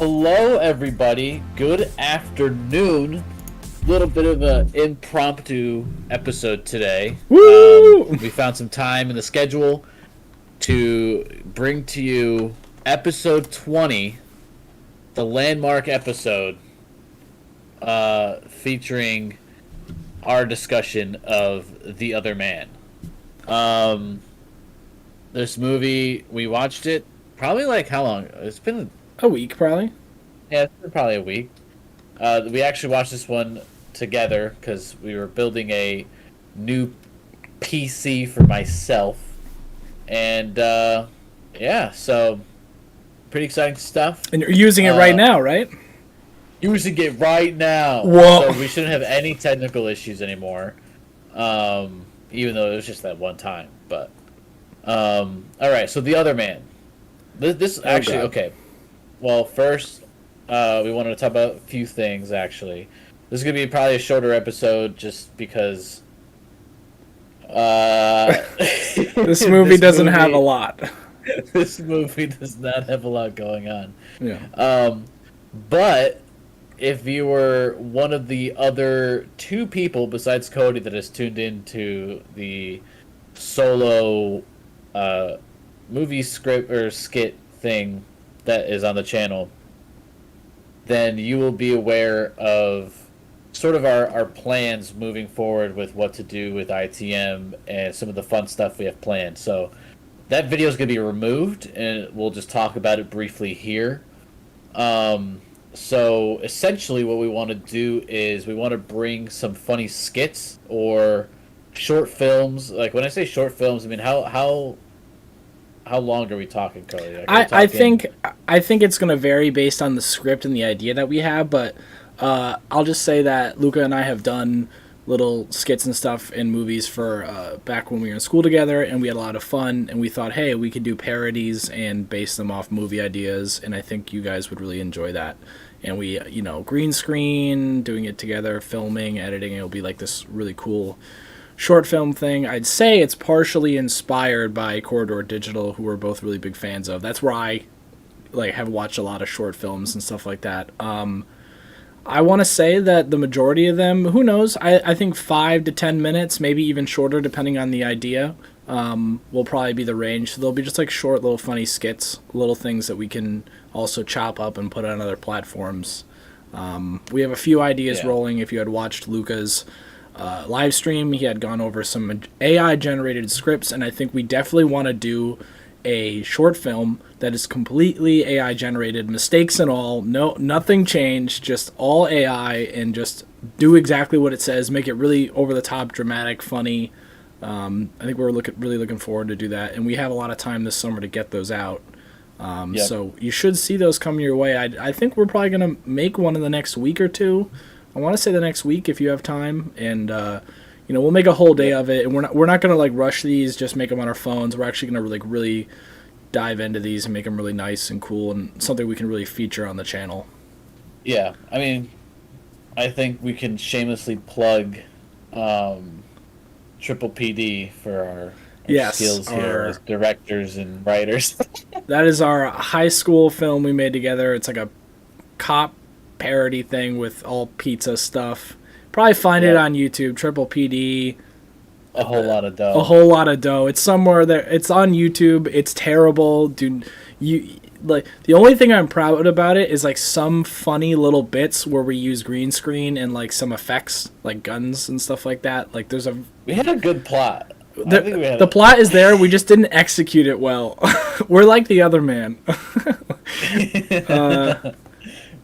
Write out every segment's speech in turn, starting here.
Hello, everybody. Good afternoon. Little bit of an impromptu episode today. Woo! We found some time in the schedule to bring to you episode 20, the landmark episode, featuring our discussion of The Other Man. This movie, we watched it probably like how long? It's been A week, probably. Yeah, it's been probably a week. We actually watched this one together because we were building a new PC for myself, and yeah, so pretty exciting stuff. And you're using it right now, right? Using it right now. Whoa. So we shouldn't have any technical issues anymore, even though it was just that one time. But all right, so The Other Man. This actually God. okay. Well, first, we wanted to talk about a few things, actually. This is going to be probably a shorter episode just because... This movie doesn't have a lot. This movie does not have a lot going on. Yeah. But if you were one of the other two people besides Cody that has tuned into the solo movie script or skit thing that is on the channel, then you will be aware of sort of our plans moving forward with what to do with ITM and some of the fun stuff we have planned. So that video is going to be removed, and we'll just talk about it briefly here. So essentially what we want to do is we want to bring some funny skits or short films. Like when I say short films, I mean how long are we talking, Cody? Like, I think it's gonna vary based on the script and the idea that we have, but I'll just say that Luca and I have done little skits and stuff in movies for back when we were in school together, and we had a lot of fun, and we thought, hey, we could do parodies and base them off movie ideas, and I think you guys would really enjoy that. And we, green screen, doing it together, filming, editing, it'll be like this really cool short film thing. I'd say it's partially inspired by Corridor Digital, who we're both really big fans of. That's where I have watched a lot of short films and stuff like that. I want to say that the majority of them, who knows, I think 5 to 10 minutes, maybe even shorter depending on the idea, will probably be the range. So they'll be just like short little funny skits, little things that we can also chop up and put on other platforms. We have a few ideas rolling. If you had watched Luca's live stream, he had gone over some AI generated scripts, and I think we definitely want to do a short film that is completely AI generated, mistakes and all, nothing changed, just all AI, and just do exactly what it says, make it really over the top, dramatic, funny. I think we're really looking forward to do that, and we have a lot of time this summer to get those out. So you should see those come your way. I think we're probably going to make one in the next week or two. I want to say the next week if you have time, and we'll make a whole day of it. And we're not gonna rush these, just make them on our phones. We're actually gonna really dive into these and make them really nice and cool and something we can really feature on the channel. Yeah, I mean, I think we can shamelessly plug Triple PD for our skills here as directors and writers. That is our high school film we made together. It's like a cop parody thing with all pizza stuff. Probably find it on YouTube. Triple PD. A whole lot of dough. A whole lot of dough. It's somewhere there. It's on YouTube. It's terrible, dude. The only thing I'm proud about it is some funny little bits where we use green screen and some effects like guns and stuff like that. We had a good plot. The plot is there. We just didn't execute it well. We're like The Other Man.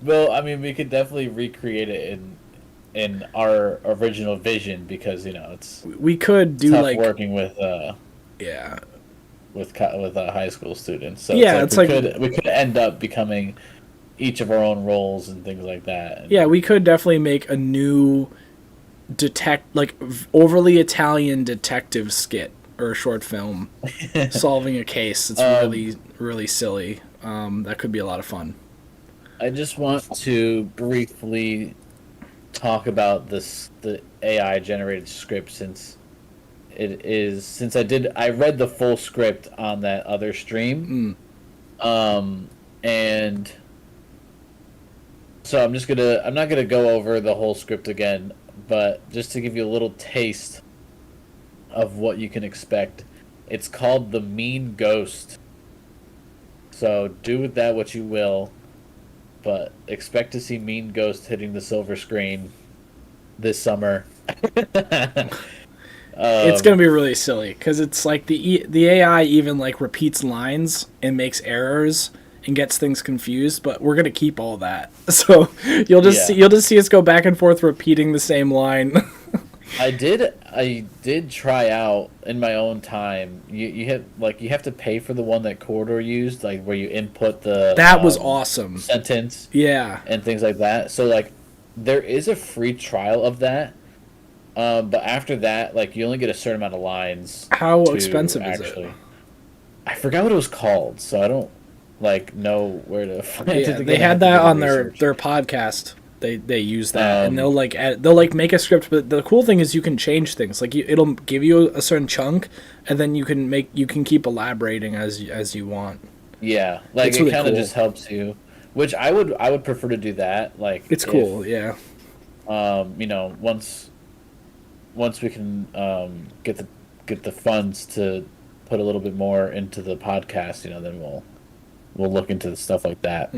Well, I mean, we could definitely recreate it in our original vision because it's we could do tough working with high school students. So we could end up becoming each of our own roles and things like that. Yeah, we could definitely make a new overly Italian detective skit or a short film solving a case. It's really, really silly. That could be a lot of fun. I just want to briefly talk about the AI generated script since I read the full script on that other stream. And So I'm not gonna go over the whole script again, but just to give you a little taste of what you can expect. It's called The Mean Ghost. So do with that what you will, but expect to see Mean Ghost hitting the silver screen this summer. It's gonna be really silly because it's like the AI even like repeats lines and makes errors and gets things confused, but we're gonna keep all that. So you'll just see us go back and forth repeating the same line. I did try out in my own time. You have to pay for the one that Corridor used, like where you input the That was awesome. sentence, Yeah, and things like that. So like there is a free trial of that. But after that, like you only get a certain amount of lines. how expensive is it? I forgot what it was called, so I don't like know where to find it. Yeah, they had that on their podcast. They use that, and they'll like make a script. But the cool thing is you can change things. Like it'll give you a certain chunk, and then you can keep elaborating as you want. Yeah, like it's it really kind of cool. just helps you, which I would prefer to do that. Like It's cool, yeah. Once we can get the funds to put a little bit more into the podcast, then we'll look into the stuff like that.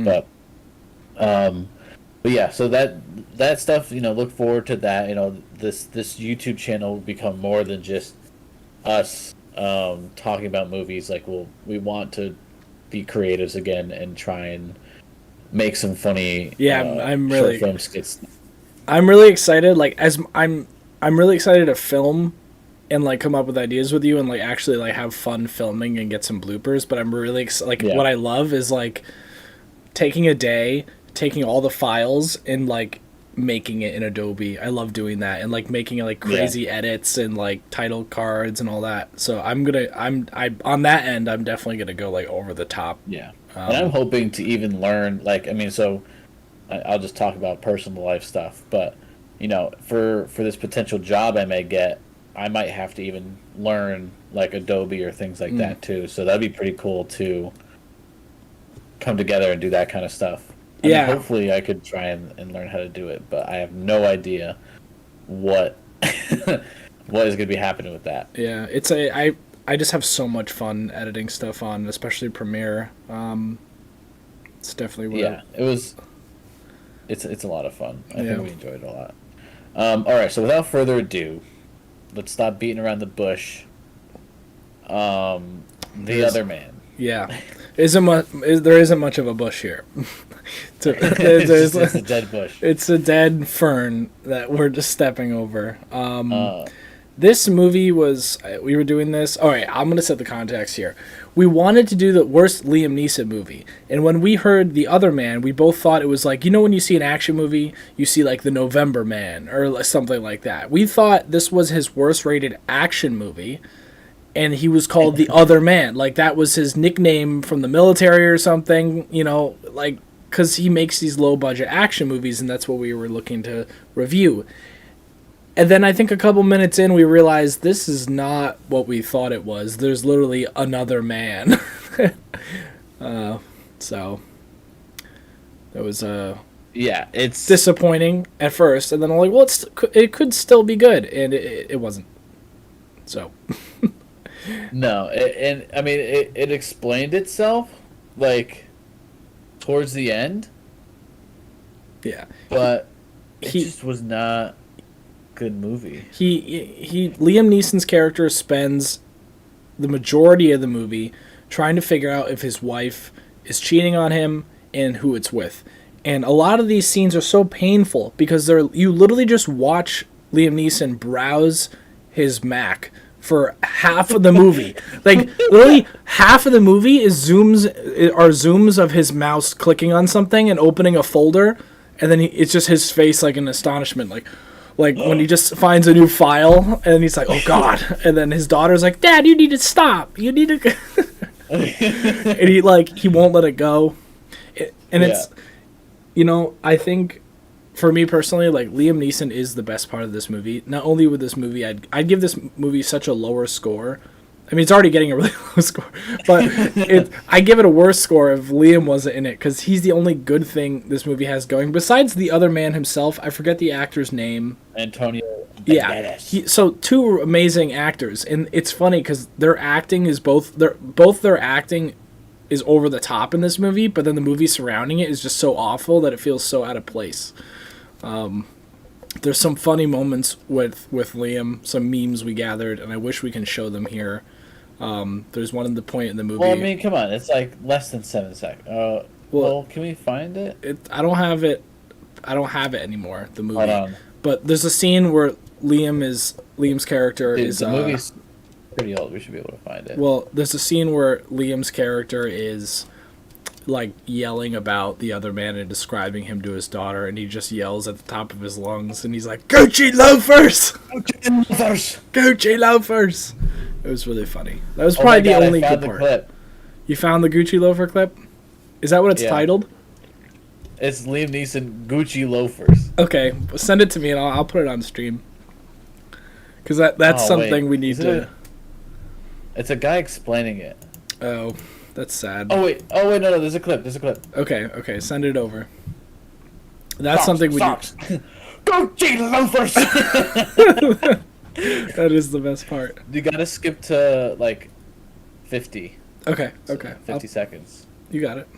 But yeah, so that stuff, look forward to that. This YouTube channel will become more than just us talking about movies. Like we want to be creatives again and try and make some funny short film skits. I'm really excited. Like I'm really excited to film and like come up with ideas with you and like actually like have fun filming and get some bloopers. But I'm really what I love is like taking a day, taking all the files and like making it in Adobe. I love doing that and like making like crazy edits and like title cards and all that. So I'm on that end. I'm definitely gonna go like over the top. Yeah, and I'm hoping to even learn so I'll just talk about personal life stuff, but for this potential job I may get, I might have to even learn like Adobe or things like that too. So that'd be pretty cool to come together and do that kind of stuff. I mean, hopefully I could try and learn how to do it, but I have no idea what what is going to be happening with that. Yeah, I just have so much fun editing stuff on, especially Premiere. It's definitely it's a lot of fun. I think we enjoyed it a lot. All right, so without further ado, let's stop beating around the bush. The Other Man. Yeah, there isn't much of a bush here. It's a dead bush. It's a dead fern that we're just stepping over. This movie we were doing this. All right, I'm going to set the context here. We wanted to do the worst Liam Neeson movie. And when we heard The Other Man, we both thought it was like, when you see an action movie, you see like The November Man or something like that. We thought this was his worst rated action movie. And he was called The Other Man. Like that was his nickname from the military or something, like because he makes these low budget action movies and that's what we were looking to review. And then I think a couple minutes in, we realized this is not what we thought it was. There's literally another man. So that was it's disappointing at first, and then I'm like, well, it could still be good, and it wasn't. So no, it explained itself like towards the end. Yeah, but it just was not good movie. Liam Neeson's character spends the majority of the movie trying to figure out if his wife is cheating on him and who it's with. And a lot of these scenes are so painful because you literally just watch Liam Neeson browse his Mac for half of the movie. Like literally half of the movie are zooms of his mouse clicking on something and opening a folder, and then it's just his face like in astonishment, like when he just finds a new file and he's like, oh god, and then his daughter's like, Dad, you need to stop, you need to and he won't let it go. It's I think for me personally, like Liam Neeson is the best part of this movie. Not only with this movie, I'd give this movie such a lower score I mean, it's already getting a really low score, but I give it a worse score if Liam wasn't in it, because he's the only good thing this movie has going. Besides the other man himself, I forget the actor's name. Antonio Banderas. Yeah, so two amazing actors, and it's funny because their acting is their acting is over the top in this movie, but then the movie surrounding it is just so awful that it feels so out of place. There's some funny moments with Liam, some memes we gathered, and I wish we can show them here. There's one in the point in the movie. Well, I mean, come on, it's like less than 7 seconds. Well, can we find it? I don't have it anymore. The movie. Hold on. But there's a scene where Liam's character Dude, is. The movie's pretty old. We should be able to find it. Well, there's a scene where Liam's character is like yelling about the other man and describing him to his daughter, and he just yells at the top of his lungs, and he's like, "Gucci loafers! Gucci loafers! Gucci loafers!" It was really funny. That was probably the only good part. Clip. You found the Gucci loafer clip? Is that what it's titled? It's Liam Neeson Gucci loafers. Okay, send it to me and I'll put it on stream. Because that's something we need to. It's a guy explaining it. Oh, that's sad. Oh wait, no, there's a clip. Okay, send it over. That's something we need. Gucci loafers. That is the best part. You gotta skip to like 50. Okay. 50 seconds. You got it.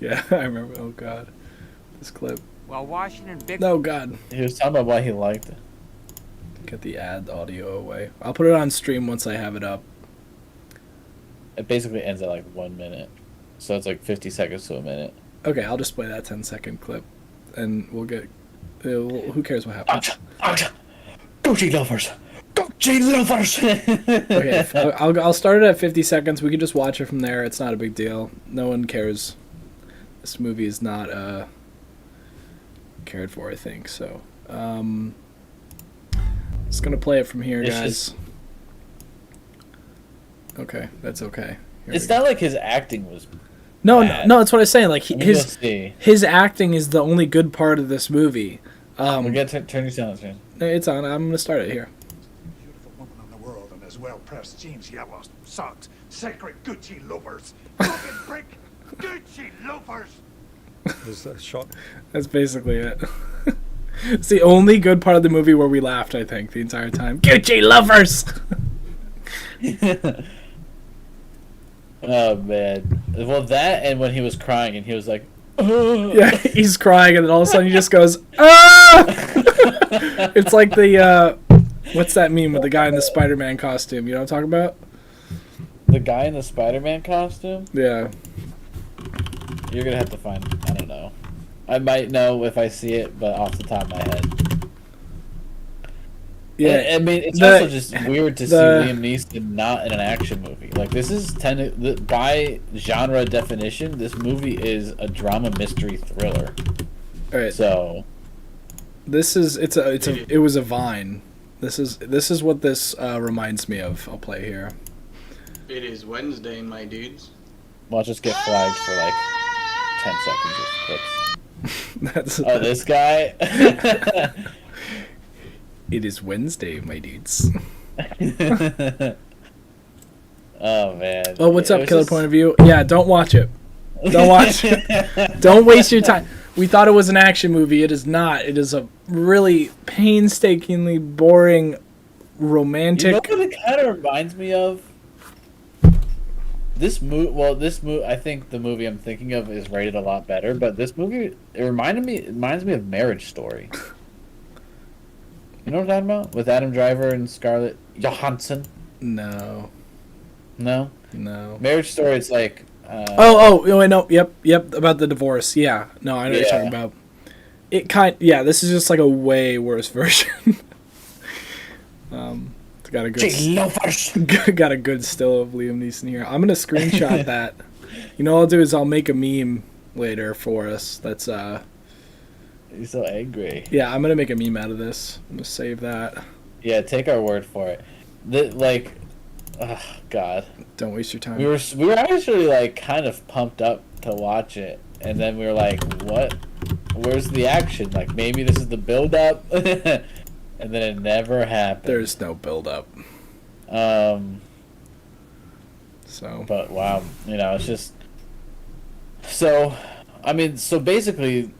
Yeah, I remember. Oh god, this clip. While Washington Oh god. He was talking about why he liked it. Get the ad audio away. I'll put it on stream once I have it up. It basically ends at like 1 minute, so it's like 50 seconds to a minute. Okay, I'll just play that 10-second clip, and we'll get. Who cares what happens? Gucci loafers. Gucci loafers. Okay, I'll start it at 50 seconds. We can just watch it from there. It's not a big deal. No one cares. This movie is not cared for, I think. So, just gonna play it from here, guys. Okay, that's okay. It's not like his acting was. No, that's what I was saying. Like his acting is the only good part of this movie. We gotta turn your sound on. It's on. I'm gonna start it here. Beautiful woman in the world, and as well pressed jeans, yellow socks, sacred Gucci loafers, broken brick, Gucci loafers. Is that shot? That's basically it. It's the only good part of the movie where we laughed, I think, the entire time. Gucci loafers. Oh man! Well, that and when he was crying and he was like, "Oh." Yeah, he's crying and then all of a sudden he just goes, "Ah!" It's like the what's that meme with the guy in the Spider-Man costume? You know what I'm talking about? The guy in the Spider-Man costume? Yeah. You're gonna have to find. I don't know. I might know if I see it, but off the top of my head. Yeah, I mean, it's also just weird to see Liam Neeson not in an action movie. Like, this is by genre definition, this movie is a drama mystery thriller. All right. So, this is it was a Vine. This is what this reminds me of. I'll play here. It is Wednesday, my dudes. I'll just get flagged for like 10 seconds of clips. That's This guy. It is Wednesday, my dudes. Oh man. Oh, what's up, Killer Point of View? Yeah, don't watch it. Don't watch it. Don't waste your time. We thought it was an action movie. It is not. It is a really painstakingly boring, romantic. You know what it kind of reminds me of? This movie. I think the movie I'm thinking of is rated a lot better, but this movie it reminds me of Marriage Story. You know what I'm talking about? With Adam Driver and Scarlett Johansson? No. No? No. Marriage Story, it's like... no, yep, about the divorce. Yeah. No, I know what you're talking about. This is just like a way worse version. It's got a good... got a good still of Liam Neeson here. I'm going to screenshot that. You know what I'll do is I'll make a meme later for us. That's, He's so angry. Yeah, I'm gonna make a meme out of this. I'm gonna save that. Yeah, take our word for it. God. Don't waste your time. We were actually like kind of pumped up to watch it, and then we were like, "What? Where's the action? Like maybe this is the build up." And and then it never happened. There's no build up. So, but wow, it's just so. I mean, so basically,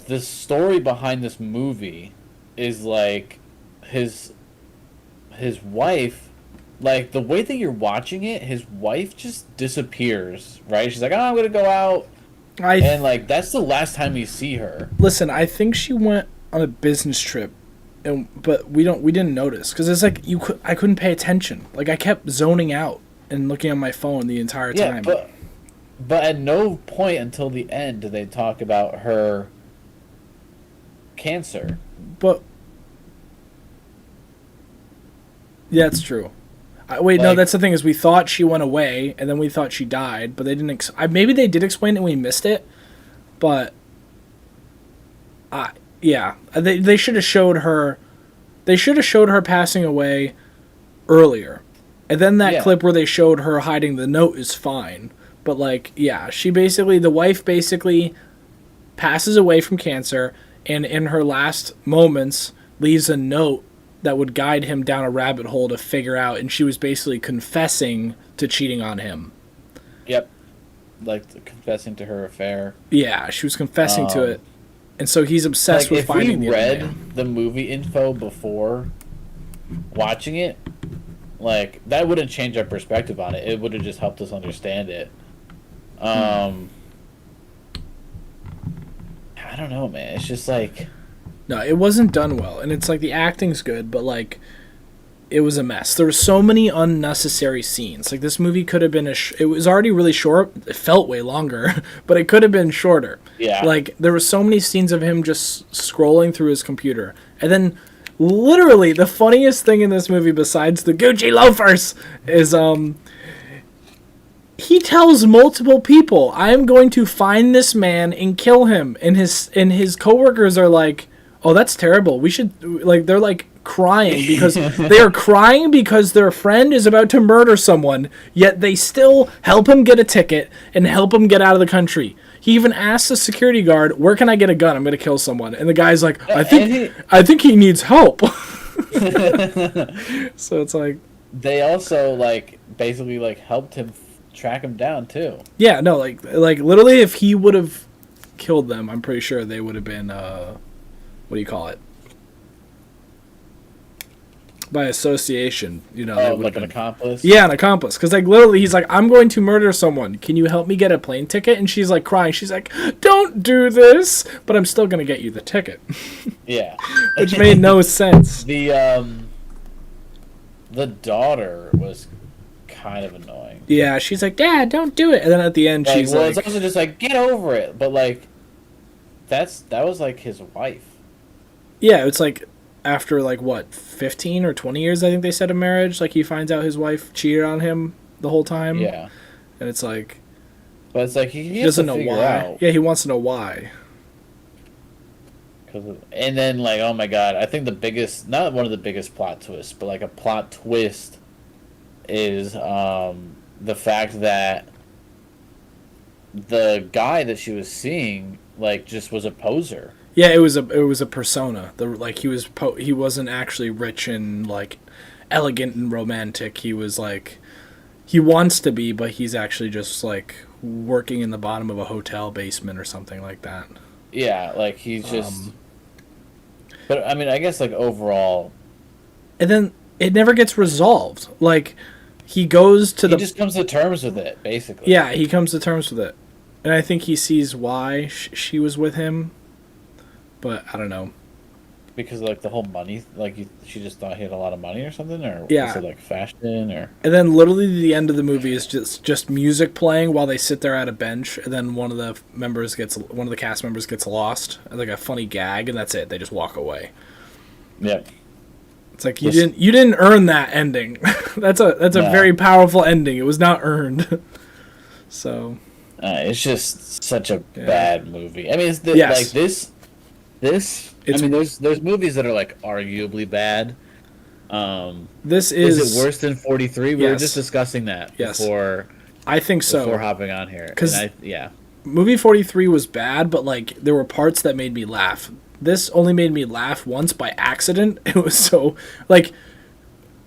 the story behind this movie is like his wife. Like, the way that you're watching it, his wife just disappears, right? She's like, oh, I'm gonna go out. And, like, that's the last time you see her. Listen, I think she went on a business trip, but we didn't notice. Because it's like, I couldn't pay attention. Like, I kept zoning out and looking on my phone the entire time. Yeah, but at no point until the end do they talk about her cancer. But... yeah, it's true. No, that's the thing, is we thought she went away, and then we thought she died, but they didn't... maybe they did explain it and we missed it, but... yeah. They should have showed her... They should have showed her passing away earlier. And then that clip where they showed her hiding the note is fine. But, like, yeah, the wife basically passes away from cancer, and in her last moments leaves a note that would guide him down a rabbit hole to figure out, and she was basically confessing to cheating on him. Yep. Like, confessing to her affair. Yeah, she was confessing to it. And so he's obsessed with finding the other man. If we read the movie info before watching it, like, that wouldn't change our perspective on it. It would have just helped us understand it. I don't know, man. It's just like... No, it wasn't done well. And it's like, the acting's good, but, like, it was a mess. There were so many unnecessary scenes. Like, this movie could have been it was already really short. It felt way longer, but it could have been shorter. Yeah. Like, there were so many scenes of him just scrolling through his computer. And then, literally, the funniest thing in this movie, besides the Gucci loafers, is, he tells multiple people, I am going to find this man and kill him. And his coworkers are like, oh, that's terrible. We should, like, they're like crying because they are crying because their friend is about to murder someone, yet they still help him get a ticket and help him get out of the country. He even asks the security guard, where can I get a gun? I'm going to kill someone. And the guy's like, I think he needs help. So it's like, they also, like, basically, like, helped him track him down too. Yeah, no, like literally, if he would have killed them, I'm pretty sure they would have been what do you call it? By association, they would like have an accomplice. Yeah, an accomplice. Because, like, literally, he's like, I'm going to murder someone. Can you help me get a plane ticket? And she's like crying. She's like, don't do this, but I'm still gonna get you the ticket. Yeah, which made no sense. The daughter was kind of annoying. Yeah, she's like, Dad, don't do it. And then at the end, she's like... it's also just like, get over it. But, like, that was, like, his wife. Yeah, it's like, after, like, what, 15 or 20 years, I think they said, of marriage, like, he finds out his wife cheated on him the whole time. Yeah. And it's like... But it's like, he doesn't know why. Out. Yeah, he wants to know why. And then, like, oh my god, I think the biggest... Not one of the biggest plot twists, but, like, a plot twist is the fact that the guy that she was seeing, like, just was a poser. Yeah, it was a persona. He wasn't actually rich and, like, elegant and romantic. He was like, he wants to be, but he's actually just, like, working in the bottom of a hotel basement or something like that. Yeah, like, he's just... but, I mean, I guess, like, overall... And then it never gets resolved. Like, he goes to He just comes to terms with it, basically. Yeah, he comes to terms with it. And I think he sees why she was with him. But I don't know. Because, like, the whole money, like, she just thought he had a lot of money or something? Or yeah. was it, like, fashion? Or... And then literally the end of the movie is just music playing while they sit there at a bench. And then one of the cast members gets lost. Like a funny gag, and that's it. They just walk away. Yeah. It's like, you didn't earn that ending. that's a very powerful ending. It was not earned. So. It's just such a bad movie. I mean, it's yes. Like, this... I mean, there's movies that are, like, arguably bad. Is it worse than 43? We were just discussing that before. I think so. Before hopping on here, movie 43 was bad, but, like, there were parts that made me laugh. this only made me laugh once by accident. It was so, like,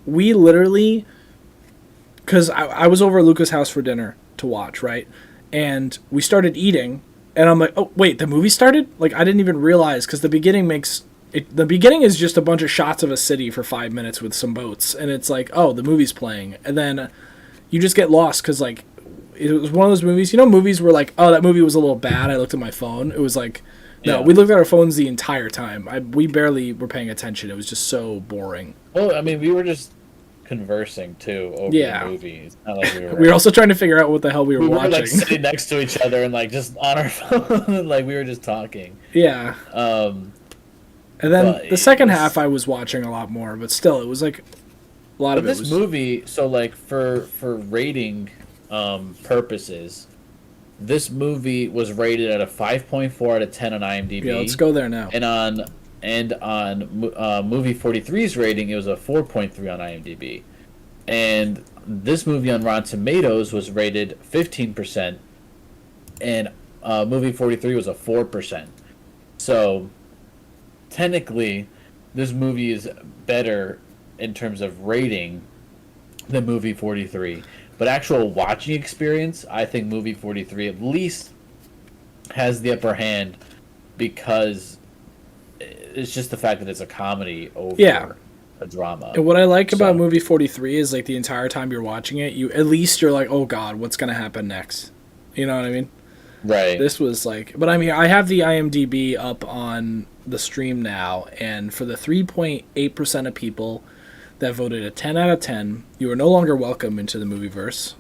we literally, because I was over at Luca's house for dinner to watch, right? And we started eating, and I'm like, oh, wait, the movie started? Like, I didn't even realize, because the beginning the beginning is just a bunch of shots of a city for 5 minutes with some boats, and it's like, oh, the movie's playing. And then you just get lost, because, like, it was one of those movies, movies where, like, oh, that movie was a little bad, I looked at my phone. It was like, no, we looked at our phones the entire time. We barely were paying attention. It was just so boring. Well, I mean, we were just conversing too over the movie. It's not like we were also trying to figure out what the hell we were watching. We were like sitting next to each other and like just on our phone, like we were just talking. Yeah. And then the second half I was watching a lot more, but still, it was like a lot of it was... This movie, so like for rating purposes, this movie was rated at a 5.4 out of 10 on IMDb. Yeah, let's go there now. And on Movie 43's rating, it was a 4.3 on IMDb. And this movie on Rotten Tomatoes was rated 15%, and Movie 43 was a 4%. So, technically, this movie is better in terms of rating than Movie 43. But actual watching experience, I think Movie 43 at least has the upper hand because it's just the fact that it's a comedy over a drama. And what I like about Movie 43 is, like, the entire time you're watching it, you're like, oh god, what's going to happen next? You know what I mean? Right. This was like... But I mean, I have the IMDb up on the stream now, and for the 3.8% of people that voted a 10 out of 10, you are no longer welcome into the movieverse.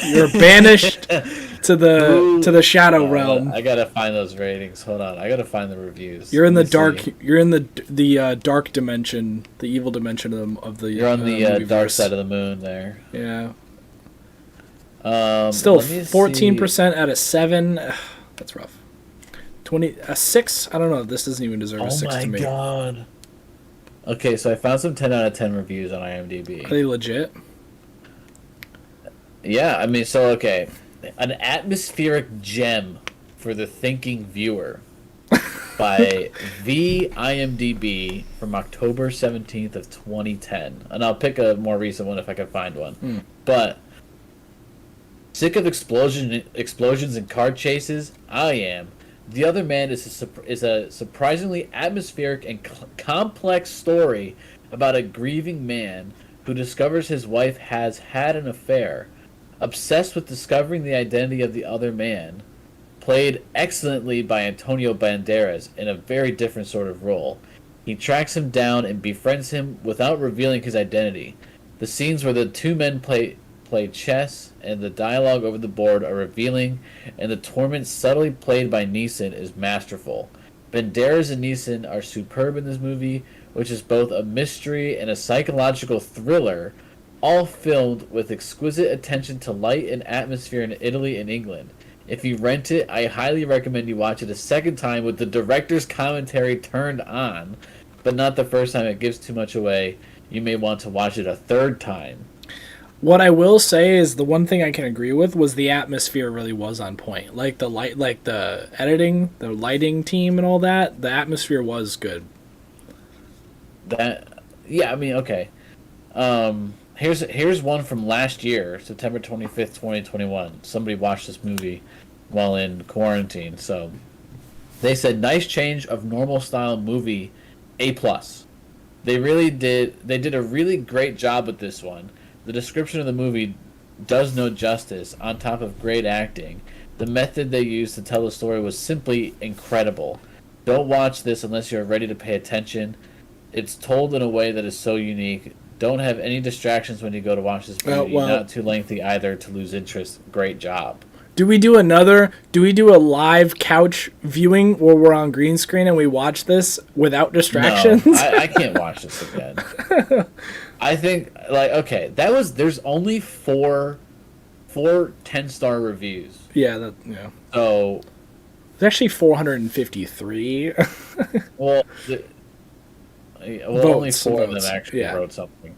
You're banished to the shadow realm. I gotta find those ratings. Hold on, I gotta find the reviews. You're in the dark. You're in the dark dimension, the evil dimension of the. You're on the dark side of the moon there. Yeah. Still 14% out of 7. That's rough. 6. I don't know. This doesn't even deserve a 6 to me. Oh my god. Okay, so I found some 10 out of 10 reviews on IMDb. Are they legit? Yeah, I mean, so, okay. An atmospheric gem for the thinking viewer by VIMDB from October 17th of 2010. And I'll pick a more recent one if I can find one. But, sick of explosions and car chases? I am. The Other Man is a surprisingly atmospheric and complex story about a grieving man who discovers his wife has had an affair. Obsessed with discovering the identity of the other man, played excellently by Antonio Banderas in a very different sort of role. He tracks him down and befriends him without revealing his identity. The scenes where the two men play chess and the dialogue over the board are revealing, and the torment subtly played by Neeson is masterful. Banderas and Neeson are superb in this movie, which is both a mystery and a psychological thriller, all filmed with exquisite attention to light and atmosphere in Italy and England. If you rent it, I highly recommend you watch it a second time with the director's commentary turned on, but not the first time. It gives too much away. You may want to watch it a third time. What I will say is the one thing I can agree with was the atmosphere really was on point. Like the light, like the editing, the lighting team and all that, the atmosphere was good. Yeah, I mean, okay. Here's one from last year, September 25th, 2021. Somebody watched this movie while in quarantine. So they said, nice change of normal style movie, A+. They did a really great job with this one. The description of the movie does no justice on top of great acting. The method they used to tell the story was simply incredible. Don't watch this unless you're ready to pay attention. It's told in a way that is so unique. Don't have any distractions when you go to watch this movie. Not too lengthy either to lose interest. Great job. Do we do a live couch viewing where we're on green screen and we watch this without distractions? No, I can't watch this again. I think, like, okay, there's only four 10-star reviews. Yeah. So there's actually 453. Well, only four of them actually wrote something.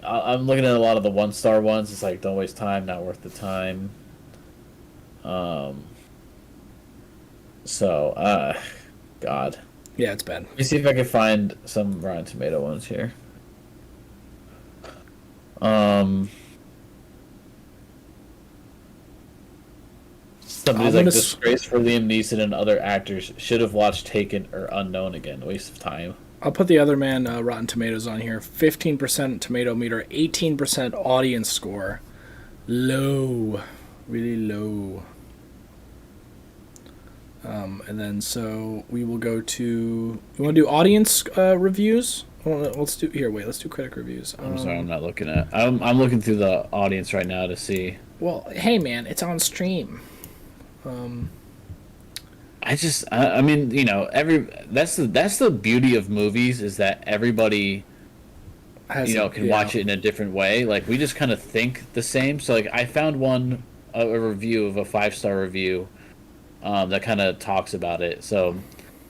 I'm looking at a lot of the 1-star ones. It's like, don't waste time, not worth the time. So, God. Yeah, it's bad. Let me see if I can find some Rotten Tomato ones here. Somebody's like, disgrace for Liam Neeson and other actors. Should have watched Taken or Unknown again. Waste of time. I'll put the other man Rotten Tomatoes on here. 15% Tomatometer, 18% audience score. Low. Really low. And then so we will go to... You want to do audience reviews? Well, let's do... Here, wait. Let's do critic reviews. I'm sorry, I'm not looking at... I'm looking through the audience right now to see... Well, hey, man. It's on stream. I mean, you know, that's the beauty of movies, is that everybody can watch it in a different way. Like, we just kind of think the same. So, like, I found a review of a 5-star review that kind of talks about it. So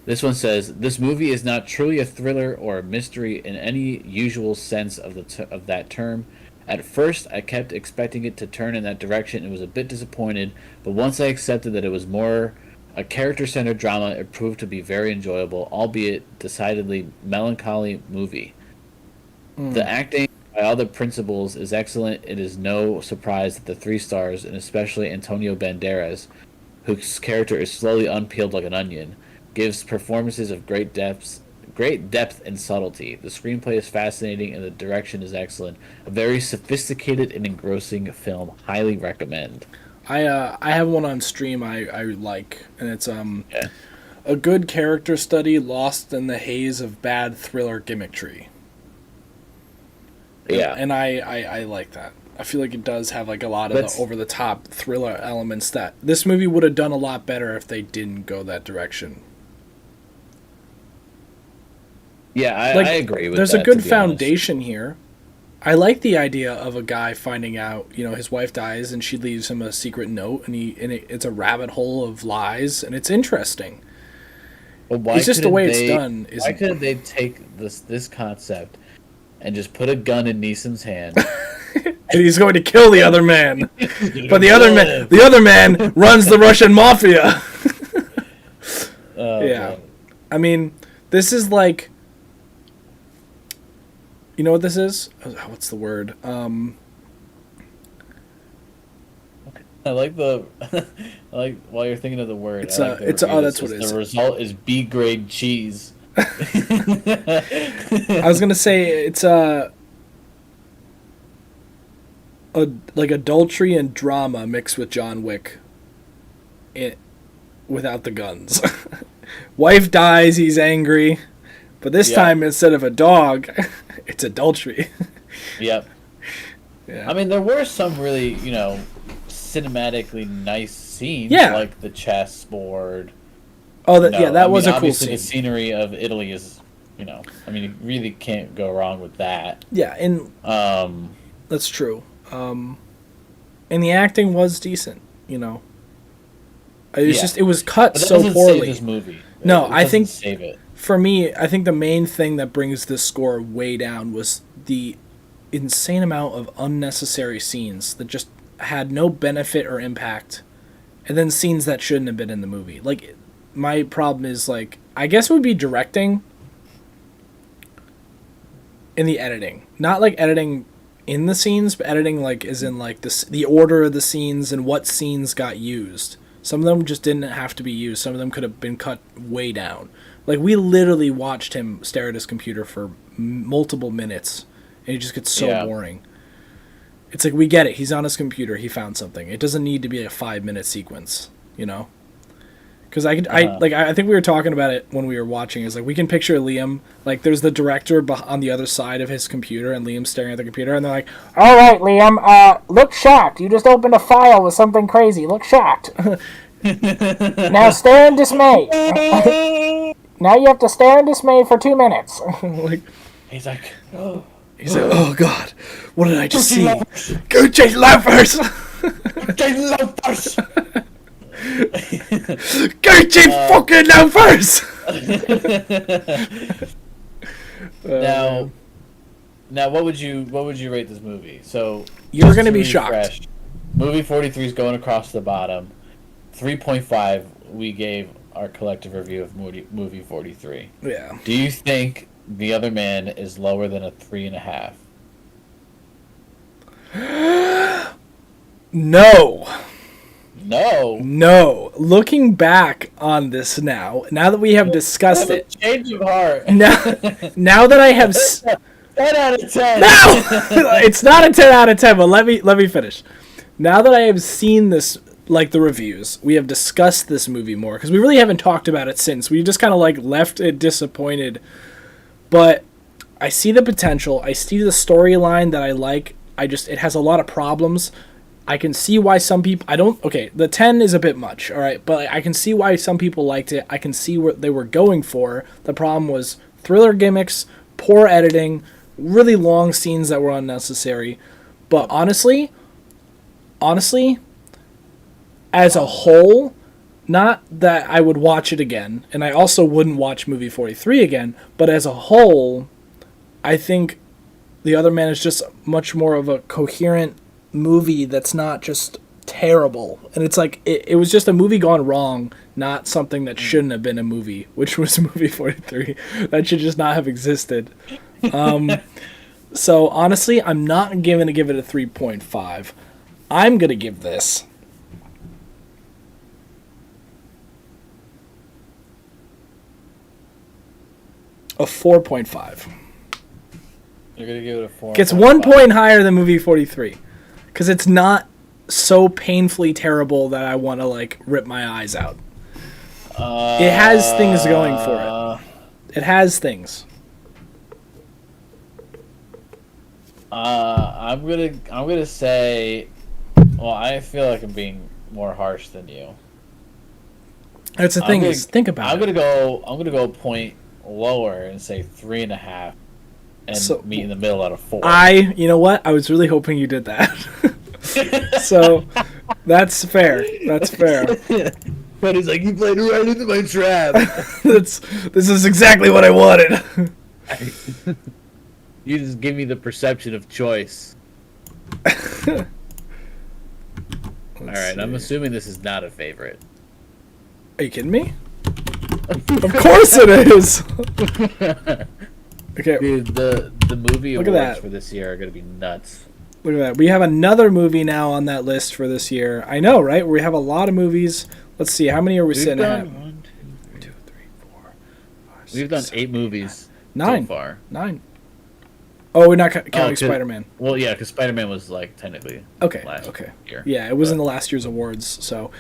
this one says, this movie is not truly a thriller or a mystery in any usual sense of that term. At first, I kept expecting it to turn in that direction and was a bit disappointed, but once I accepted that it was more a character-centered drama, it proved to be very enjoyable, albeit decidedly melancholy movie. The acting by all the principals is excellent. It is no surprise that the 3 stars, and especially Antonio Banderas, whose character is slowly unpeeled like an onion, gives performances of great depth and subtlety. The screenplay is fascinating and the direction is excellent. A very sophisticated and engrossing film. Highly recommend. I have one on stream I like, and it's a good character study lost in the haze of bad thriller gimmickry. Yeah. And I like that. I feel like it does have like a lot of the over-the-top thriller elements that this movie would have done a lot better if they didn't go that direction. Yeah, I agree with that. There's a good foundation here. I like the idea of a guy finding out, his wife dies and she leaves him a secret note, and it's a rabbit hole of lies, and it's interesting. But it's just the way it's done. Why couldn't they take this concept and just put a gun in Neeson's hand? And he's going to kill the other man. But the other man runs the Russian mafia. Yeah. Man. I mean, this is like... You know what this is? What's the word? I like while you're thinking of the word. That's what it is. The result is B-grade cheese. I was gonna say it's like adultery and drama mixed with John Wick. Without the guns. Wife dies, he's angry, but this time instead of a dog, it's adultery. Yep. Yeah. I mean, there were some really, cinematically nice scenes, like the chessboard. Oh, that was a cool scene. The scenery of Italy is, I mean, you really can't go wrong with that. Yeah, and that's true. And the acting was decent, It was it was cut so poorly. Save this movie. No, I think save it. For me, I think the main thing that brings this score way down was the insane amount of unnecessary scenes that just had no benefit or impact, and then scenes that shouldn't have been in the movie. Like, my problem is, like, I guess it would be directing and the editing. Not, like, editing in the scenes, but editing, like, as in, like, the order of the scenes and what scenes got used. Some of them just didn't have to be used. Some of them could have been cut way down. Like, we literally watched him stare at his computer for multiple minutes, and it just gets so boring. It's like, we get it. He's on his computer. He found something. It doesn't need to be a 5-minute sequence, Because I think we were talking about it when we were watching. It's like, we can picture Liam, like, there's the director on the other side of his computer, and Liam's staring at the computer, and they're like, all right, Liam, look shocked. You just opened a file with something crazy. Look shocked. Now stare in dismay. Now you have to stare in dismay for 2 minutes. He's like, oh God, what did I just see? Gucci loafers! Gucci loafers! Gucci fucking loafers! Now, what would you rate this movie? So you're gonna be shocked. Movie 43 is going across the bottom. 3.5 we gave our collective review of movie 43. Yeah. Do you think The Other Man is lower than a 3.5? No. No. No. Looking back on this now that we have discussed it, Change of heart. now that I have 10 out of 10. No! It's not a 10 out of 10, but let me finish. Now that I have seen this, like the reviews, we have discussed this movie more, because we really haven't talked about it since. We just kind of like left it disappointed. But I see the potential. I see the storyline that I like. It has a lot of problems. I can see why some people, the 10 is a bit much, all right, but I can see why some people liked it. I can see what they were going for. The problem was thriller gimmicks, poor editing, really long scenes that were unnecessary. But honestly, as a whole, not that I would watch it again, and I also wouldn't watch movie 43 again, but as a whole, I think The Other Man is just much more of a coherent movie that's not just terrible. And it's like, it was just a movie gone wrong, not something that shouldn't have been a movie, which was movie 43. That should just not have existed. So honestly, I'm not going to give it a 3.5. I'm going to give this a 4.5. You're going to give it a 4. Gets 1 point higher than movie 43. Because it's not so painfully terrible that I want to, like, rip my eyes out. It has things going for it. It has things. I'm gonna say, well, I feel like I'm being more harsh than you. That's the thing. Think about it. I'm gonna go a point lower and say 3.5, and meet in the middle at a 4. You know what? I was really hoping you did that. So that's fair. That's fair. But he's like, you played right into my trap. This is exactly what I wanted. You just give me the perception of choice. All right, I'm assuming this is not a favorite. Are you kidding me? Of course it is. Okay. Dude, the movie Look at awards that. for this year are gonna be nuts. Look at that. We have another movie now on that list for this year. I know, right? We have a lot of movies. Let's see. How many are we sitting at? 1, 2, 3, 4, 5, 6, We've done 8 movies 9 so far. 9. Oh, we're not counting Spider-Man. Well, yeah, because Spider-Man was like technically last year. Yeah, it was in the last year's awards. So,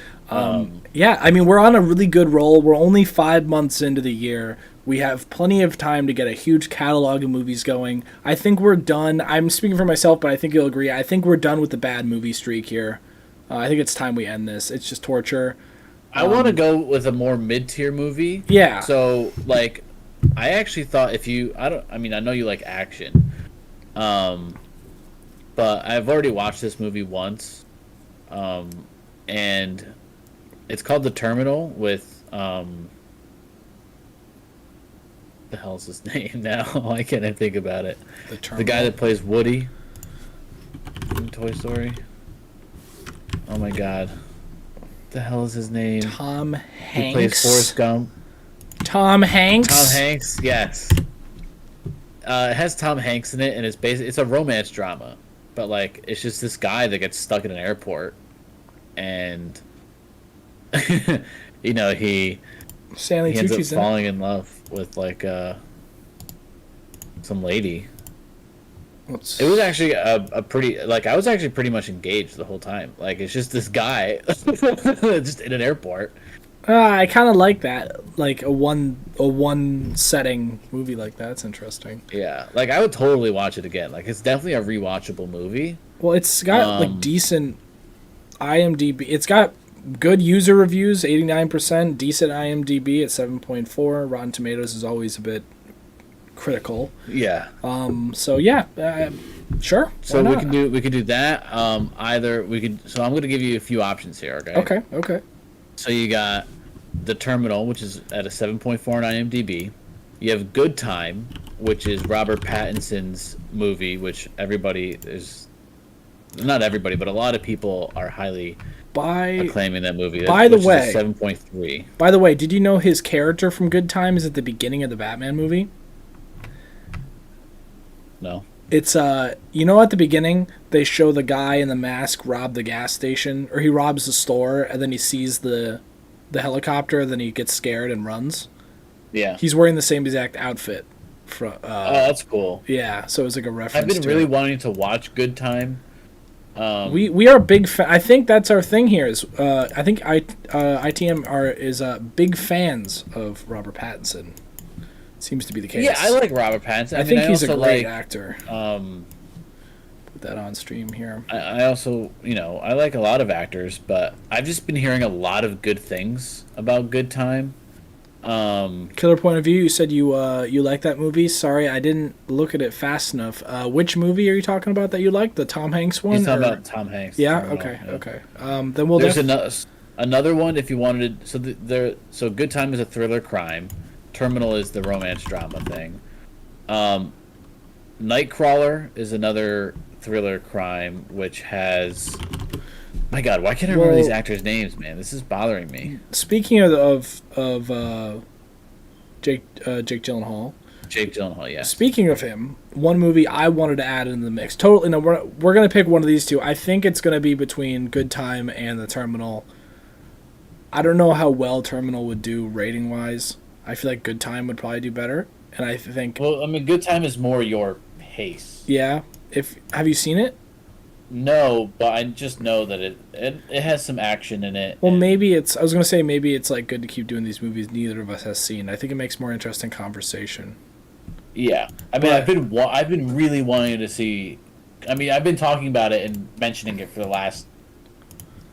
yeah, I mean, we're on a really good roll. We're only 5 months into the year. We have plenty of time to get a huge catalog of movies going. I think we're done. I'm speaking for myself, but I think you'll agree. I think we're done with the bad movie streak here. I think it's time we end this. It's just torture. I want to go with a more mid-tier movie. Yeah. So, like, I actually thought I know you like action. But I've already watched this movie once. And it's called The Terminal with, the hell's his name now? Why can't I think about it? The guy that plays Woody in Toy Story. Oh my god. What the hell is his name? Tom Hanks. He plays Forrest Gump. Tom Hanks? Tom Hanks, yes. It has Tom Hanks in it, and it's a romance drama. But, like, it's just this guy that gets stuck in an airport. And, you know, he ends up falling in love with, like, some lady. It was actually a pretty, like, I was actually pretty much engaged the whole time. Like, it's just this guy just in an airport. I kind of like that, like a one setting movie like that. It's interesting. Yeah, like I would totally watch it again. Like it's definitely a rewatchable movie. Well, it's got like decent IMDb. It's got good user reviews, 89%, decent IMDb at 7.4. Rotten Tomatoes is always a bit critical. Yeah. So yeah, sure. So we can do that. So I'm going to give you a few options here. Okay. Okay. So you got The Terminal, which is at a 7.4 on IMDb. You have Good Time, which is Robert Pattinson's movie, which not everybody, but a lot of people are highly acclaiming that movie. By the which way- is a 7.3. By the way, did you know his character from Good Time is at the beginning of the Batman movie? No. It's you know, at the beginning they show the guy in the mask rob the gas station, or he robs the store, and then he sees the helicopter, then he gets scared and runs. Yeah. He's wearing the same exact outfit. From Oh, that's cool. yeah, so it's like a reference. I've been to really it. wanting to watch Good Time. We are big. I think that's our thing here. Is I think ITM is big fans of Robert Pattinson. Seems to be the case. Yeah, I like Robert Pattinson. I think he's a also great like, actor. Put that on stream here. I also, I like a lot of actors, but I've just been hearing a lot of good things about Good Time. Killer Point of View. You said you like that movie. Sorry, I didn't look at it fast enough. Which movie are you talking about that you like? The Tom Hanks one? He's talking about Tom Hanks. Yeah. Terminal, Okay. yeah. Okay. Then we'll. There's another one if you wanted. So Good Time is a thriller crime. Terminal is the romance drama thing. Nightcrawler is another thriller crime, which has. My God, why can't I remember these actors' names, man? This is bothering me. Speaking of Jake Gyllenhaal. Jake Gyllenhaal, yes. Speaking of him, one movie I wanted to add in the mix. Totally, no, we're gonna pick one of these two. I think it's gonna be between Good Time and The Terminal. I don't know how well Terminal would do rating wise. I feel like Good Time would probably do better, and I think. Well, I mean, Good Time is more your pace. Yeah. Have you seen it? No, but I just know that it has some action in it. Well, maybe it's. I was gonna say maybe it's like good to keep doing these movies neither of us has seen. I think it makes more interesting conversation. Yeah, I mean, But- I've been really wanting to see. I mean, I've been talking about it and mentioning it for the last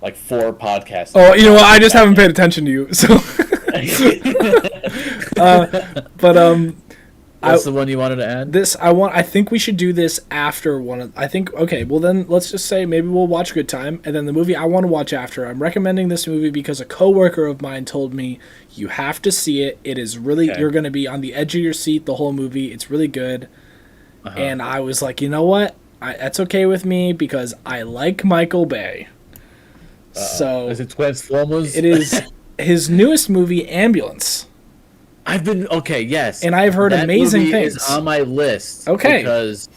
like 4 podcasts. Oh, you know what? I just haven't paid attention to you. So, but What's the one you wanted to add? I think we should do this after one of. I think okay. Well, then let's just say maybe we'll watch Good Time, and then the movie I want to watch after. I'm recommending this movie because a coworker of mine told me you have to see it. It is really Okay. You're going to be on the edge of your seat the whole movie. It's really good. And I was like, you know what? That's okay with me because I like Michael Bay. So Is it Transformers? it is his newest movie, Ambulance. I've been okay. Yes, And I've heard that amazing movie things. Is on my list. Okay. Because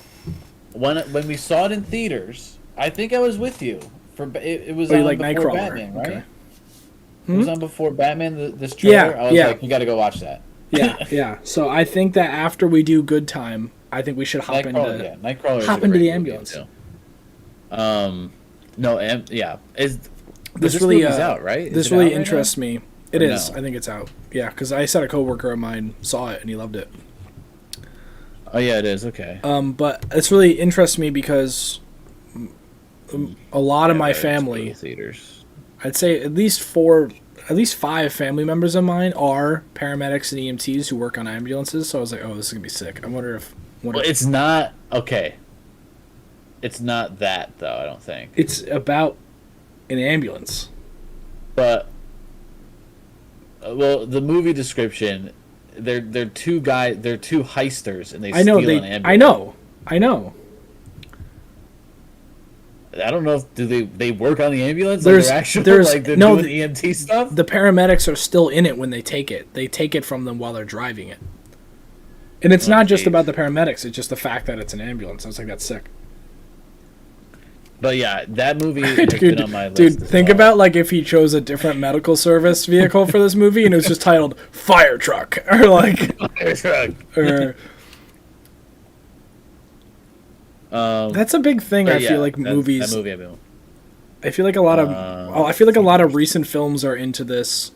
when we saw it in theaters, I think I was with you. It was Oh, you on like before Nightcrawler. Batman, right? Okay. It was on before Batman. This trailer. Yeah, I was yeah. like, you got to go watch that. Yeah. So I think that after we do Good Time, I think we should hop into Nightcrawler. hop into the ambulance. Yeah. This this really movie's out, right? Is This it really out right interests now? me. It Or is. no? I think it's out. Yeah, because I said a coworker of mine saw it and he loved it. Oh yeah, it is. Okay. But it's really interests me because a lot of my Yeah, it's family, go to theaters. I'd say at least 5 family members of mine are paramedics and EMTs who work on ambulances. So I was like, oh, this is gonna be sick. I wonder if. Well, it's not okay. It's not that though. I don't think. It's about an ambulance. But well, the movie description, they're two heisters, and they I know steal an ambulance. I know. I don't know if they work on the ambulance. There's- Like they're actually there's- like they're no, doing EMT stuff. The paramedics are still in it when they take it. They take it from them while they're driving it. And it's not just geez. about the paramedics. It's just the fact that it's an ambulance. I was like, that's sick. But yeah, that movie has been on my list. Dude, as think well. about like if he chose a different medical service vehicle for this movie and it was just titled Fire Truck or like or that's a big thing. but I yeah, feel like that movies. movie. I mean, I feel like a lot of recent films are into this.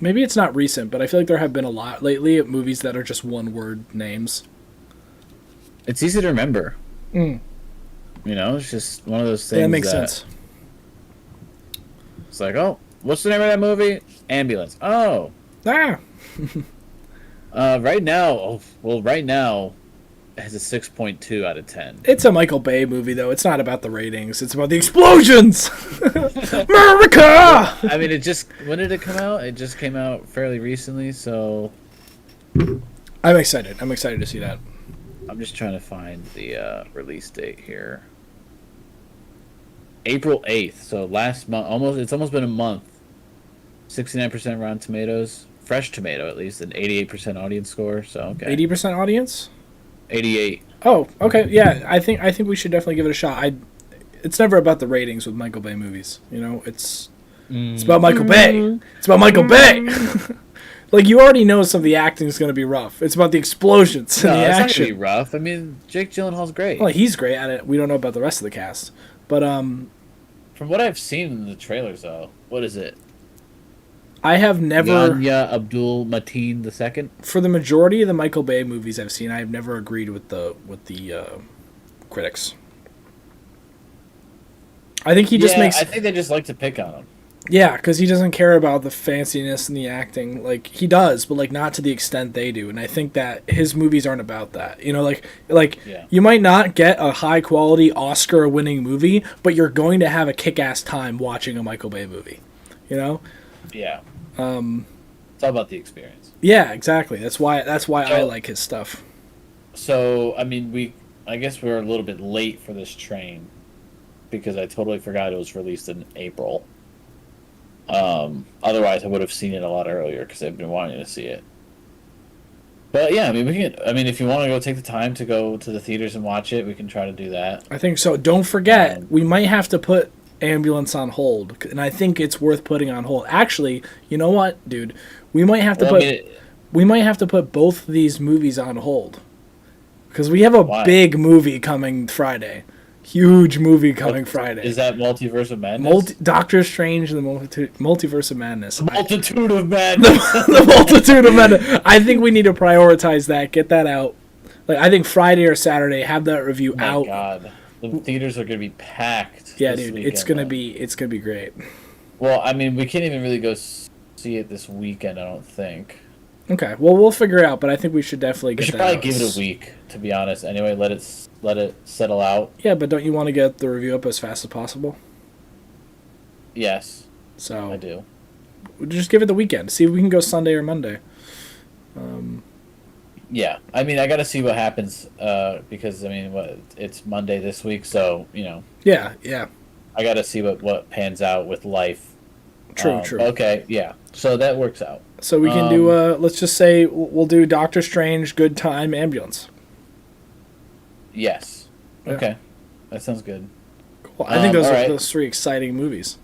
Maybe it's not recent, but I feel like there have been a lot lately of movies that are just one word names. it's easy to remember. Mm. You know, it's just one of those things. Yeah, that makes sense. It's like, oh, what's the name of that movie? Ambulance. Oh, Ah, right now, it has a 6.2 out of 10. it's a Michael Bay movie though. It's not about the ratings. It's about the explosions. America. I mean, when did it come out? It just came out fairly recently, so I'm excited. I'm excited to see that. I'm just trying to find the release date here. April 8th, so last month. It's almost been a month. 69% Rotten Tomatoes, fresh tomato at least, and 88% audience score. So okay, 80% audience. 88. Oh, okay, yeah. I think we should definitely give it a shot. It's never about the ratings with Michael Bay movies. You know, it's about Michael Bay. It's about Michael Bay. Like, you already know some of the acting is going to be rough. It's about the explosions and No, the it's not action. gonna be rough. I mean, Jake Gyllenhaal's great. Well, he's great at it. We don't know about the rest of the cast, but From what I've seen in the trailers, though, what is it? I have never, Yanya Abdul Mateen II. for the majority of the Michael Bay movies I've seen, I have never agreed with the critics. I think he just makes. I think they just like to pick on him. Yeah, because he doesn't care about the fanciness and the acting. Like, he does, but, like, not to the extent they do. And I think that his movies aren't about that. You know, Yeah. you might not get a high-quality Oscar-winning movie, but you're going to have a kick-ass time watching a Michael Bay movie. You know? Yeah. It's all about the experience. Yeah, exactly. That's why I like his stuff. So, I mean, I guess we were a little bit late for this train because I totally forgot it was released in April. Otherwise, I would have seen it a lot earlier because I've been wanting to see it. But yeah, I mean, if you want to go take the time to go to the theaters and watch it, we can try to do that. I think so. Don't forget, we might have to put Ambulance on hold, and I think it's worth putting on hold. Actually, you know what, dude? We might have to put both of these movies on hold because we have a big movie coming Friday. Huge movie coming Friday. Is that Multiverse of Madness? Doctor Strange and the Multiverse of Madness. Multitude of Madness. The Multitude of Madness. I think we need to prioritize that. Get that out. Like, I think Friday or Saturday, have that review out. Oh my God, the theaters are gonna be packed. Yeah, this dude, weekend, it's gonna though. be great. Well, I mean, we can't even really go see it this weekend. I don't think. Okay, well, we'll figure it out, but I think we should definitely We get should that probably out. give it a week, to be honest. Anyway, let it settle out. Yeah, but don't you want to get the review up as fast as possible? Yes, So I do. just give it the weekend. See if we can go Sunday or Monday. Yeah, I mean, I got to see what happens because I mean, it's Monday this week, so you know, Yeah. I got to see what pans out with life. True. Okay, yeah, so that works out. So we can do. Let's just say we'll do Doctor Strange, Good Time, Ambulance. Yes. Yeah. Okay, that sounds good. Cool. I think those all are right. those three exciting movies.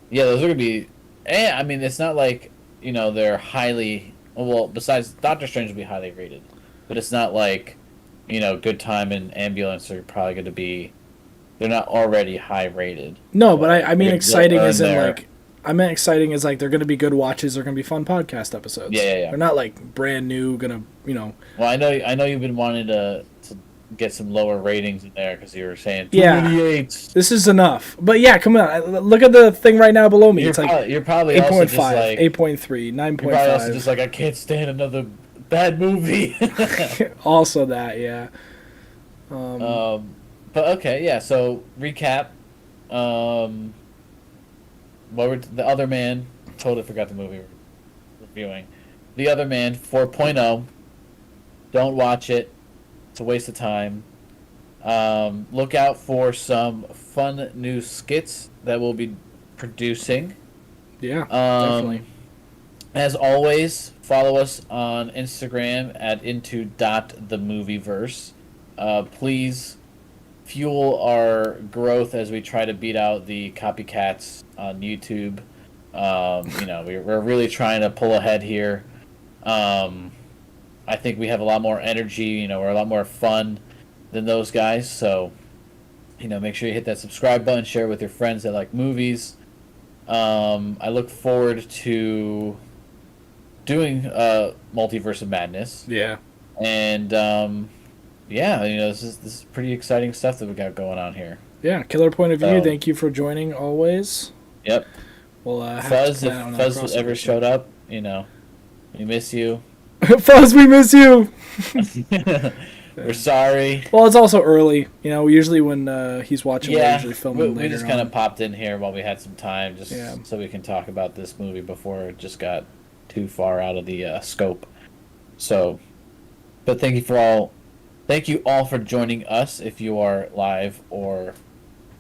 Yeah, those are gonna be. I mean, it's not like they're highly. Well, besides Doctor Strange will be highly rated, but it's not like Good Time and Ambulance are probably going to be. They're not already high rated. No, but I mean they'll exciting earn as in their- like. I meant exciting as like they're going to be good watches. They're going to be fun podcast episodes. Yeah. They're not like brand new. Gonna Well, I know you've been wanting to get some lower ratings in there because you were saying too Yeah. many eights. This is enough. But yeah, come on. Look at the thing right now below me. It's like You're probably also just 8.5, like 8.3, you're probably also 9.5. just like I can't stand another bad movie. Also that, yeah. But okay, yeah. So recap. What were The Other Man? Totally forgot the movie we're reviewing. The Other Man 4.0. Don't watch it. It's a waste of time. Look out for some fun new skits that we'll be producing. Yeah, definitely. As always, follow us on Instagram at into.themovieverse. Please fuel our growth as we try to beat out the copycats on YouTube. We're really trying to pull ahead here. I think we have a lot more energy. We're a lot more fun than those guys. So, make sure you hit that subscribe button, share it with your friends that like movies. I look forward to doing Multiverse of Madness. Yeah. And this is pretty exciting stuff that we got going on here. Yeah, killer point of view. So- Thank you for joining always. Yep. We'll have Fuzz, to if plan on that Fuzz crossover ever soon. showed up, we miss you. Fuzz, we miss you. We're sorry. Well, it's also early. Usually when he's watching, we Yeah, usually film we later just kind on. of popped in here while we had some time, just Yeah. so we can talk about this movie before it just got too far out of the scope. So, but thank you all for joining us if you are live or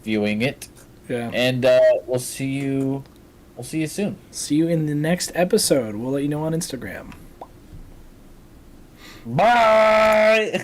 viewing it. Yeah. And we'll see you soon. See you in the next episode. We'll let you know on Instagram. Bye.